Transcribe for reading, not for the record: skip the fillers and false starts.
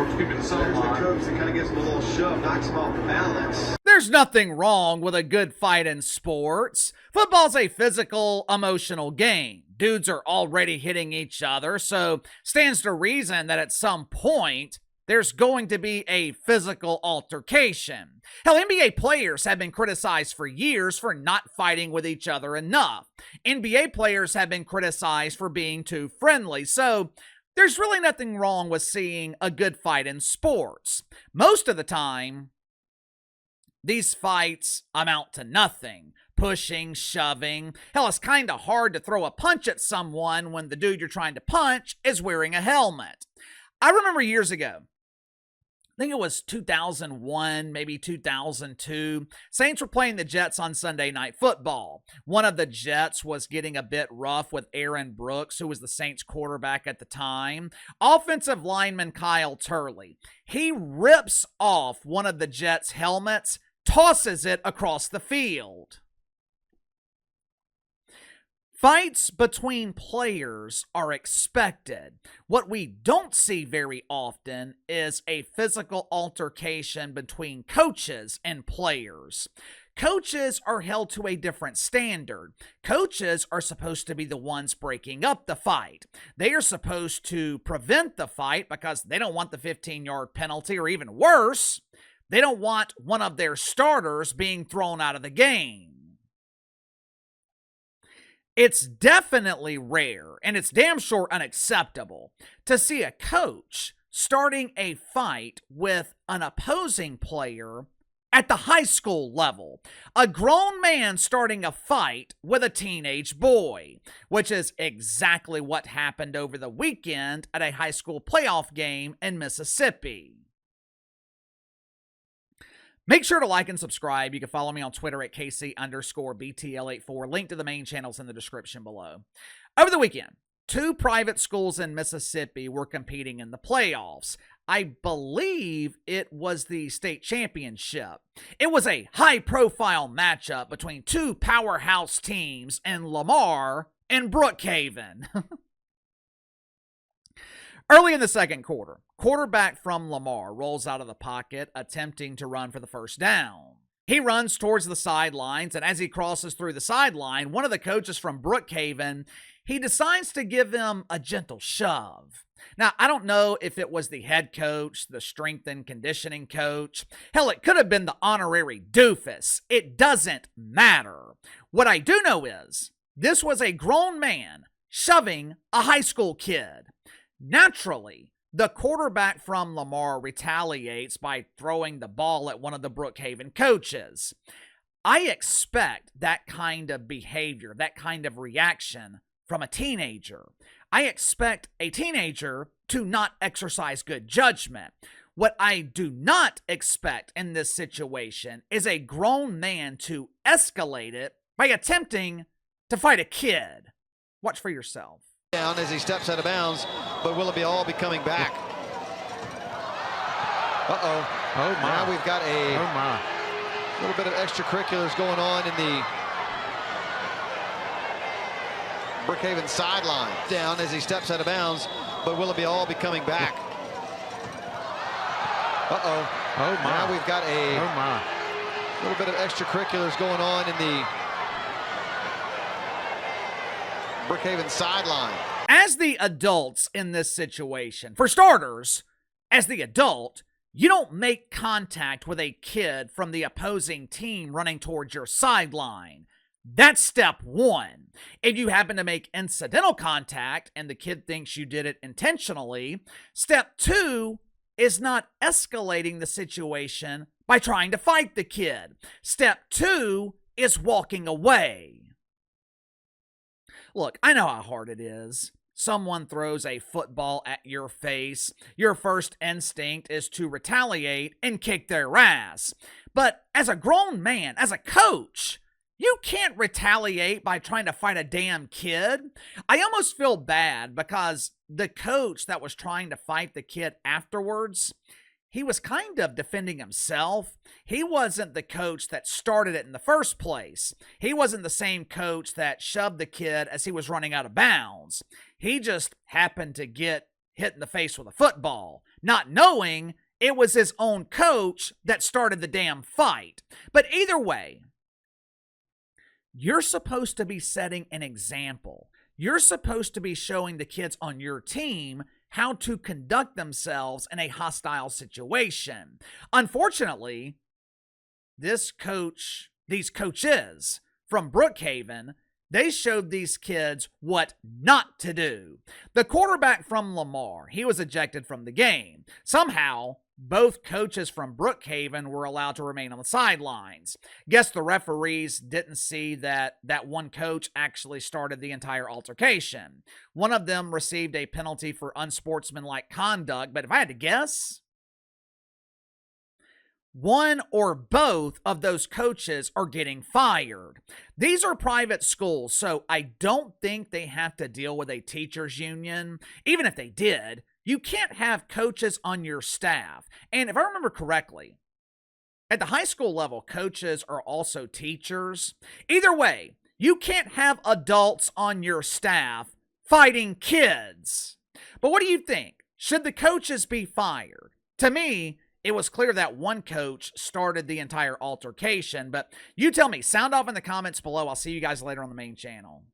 Brookhaven sideline. The coach that kind of gives him a little shove, knocks him off balance. There's nothing wrong with a good fight in sports. Football's a physical, emotional game. Dudes are already hitting each other, so stands to reason that at some point, there's going to be a physical altercation. Hell, NBA players have been criticized for years for not fighting with each other enough. NBA players have been criticized for being too friendly, so there's really nothing wrong with seeing a good fight in sports. Most of the time, these fights amount to nothing. Pushing, shoving. Hell, it's kind of hard to throw a punch at someone when the dude you're trying to punch is wearing a helmet. I remember years ago, I think it was 2001, maybe 2002. Saints were playing the Jets on Sunday Night Football. One of the Jets was getting a bit rough with Aaron Brooks, who was the Saints quarterback at the time. Offensive lineman Kyle Turley. He rips off one of the Jets' helmets, tosses it across the field. Fights between players are expected. What we don't see very often is a physical altercation between coaches and players. Coaches are held to a different standard. Coaches are supposed to be the ones breaking up the fight. They are supposed to prevent the fight because they don't want the 15-yard penalty, or even worse, they don't want one of their starters being thrown out of the game. It's definitely rare, and it's damn sure unacceptable, to see a coach starting a fight with an opposing player at the high school level. A grown man starting a fight with a teenage boy, which is exactly what happened over the weekend at a high school playoff game in Mississippi. Make sure to like and subscribe. You can follow me on Twitter at KC_BTL84. Link to the main channels in the description below. Over the weekend, 2 private schools in Mississippi were competing in the playoffs. I believe it was the state championship. It was a high-profile matchup between 2 powerhouse teams in Lamar and Brookhaven. Early in the second quarter, quarterback from Lamar rolls out of the pocket, attempting to run for the first down. He runs towards the sidelines, and as he crosses through the sideline, one of the coaches from Brookhaven, he decides to give him a gentle shove. Now, I don't know if it was the head coach, the strength and conditioning coach. Hell, it could have been the honorary doofus. It doesn't matter. What I do know is, this was a grown man shoving a high school kid. Naturally, the quarterback from Lamar retaliates by throwing the ball at one of the Brookhaven coaches. I expect that kind of behavior, that kind of reaction from a teenager. I expect a teenager to not exercise good judgment. What I do not expect in this situation is a grown man to escalate it by attempting to fight a kid. Watch for yourself. Down as he steps out of bounds, but will it be coming back? Uh-oh. Oh, my. Now we've got a little bit of extracurriculars going on in the Brookhaven sideline. Down as he steps out of bounds, but will it be coming back? Uh-oh. Oh, my. Now we've got a little bit of extracurriculars going on in the Brookhaven sideline. As the adults in this situation, for starters, as the adult, you don't make contact with a kid from the opposing team running towards your sideline. That's step 1. If you happen to make incidental contact and the kid thinks you did it intentionally, step 2 is not escalating the situation by trying to fight the kid. Step 2 is walking away. Look, I know how hard it is. Someone throws a football at your face. Your first instinct is to retaliate and kick their ass. But as a grown man, as a coach, you can't retaliate by trying to fight a damn kid. I almost feel bad because the coach that was trying to fight the kid afterwards, he was kind of defending himself. He wasn't the coach that started it in the first place. He wasn't the same coach that shoved the kid as he was running out of bounds. He just happened to get hit in the face with a football. not knowing it was his own coach that started the damn fight. But either way, you're supposed to be setting an example. You're supposed to be showing the kids on your team how to conduct themselves in a hostile situation. Unfortunately, these coaches from Brookhaven, they showed these kids what not to do. The quarterback from Lamar, he was ejected from the game. Somehow, both coaches from Brookhaven were allowed to remain on the sidelines. Guess the referees didn't see that one coach actually started the entire altercation. One of them received a penalty for unsportsmanlike conduct, but if I had to guess, one or both of those coaches are getting fired. These are private schools, so I don't think they have to deal with a teachers union. Even if they did, you can't have coaches on your staff. And if I remember correctly, at the high school level, coaches are also teachers. Either way, you can't have adults on your staff fighting kids. But what do you think? Should the coaches be fired? To me, it was clear that one coach started the entire altercation, but you tell me. Sound off in the comments below. I'll see you guys later on the main channel.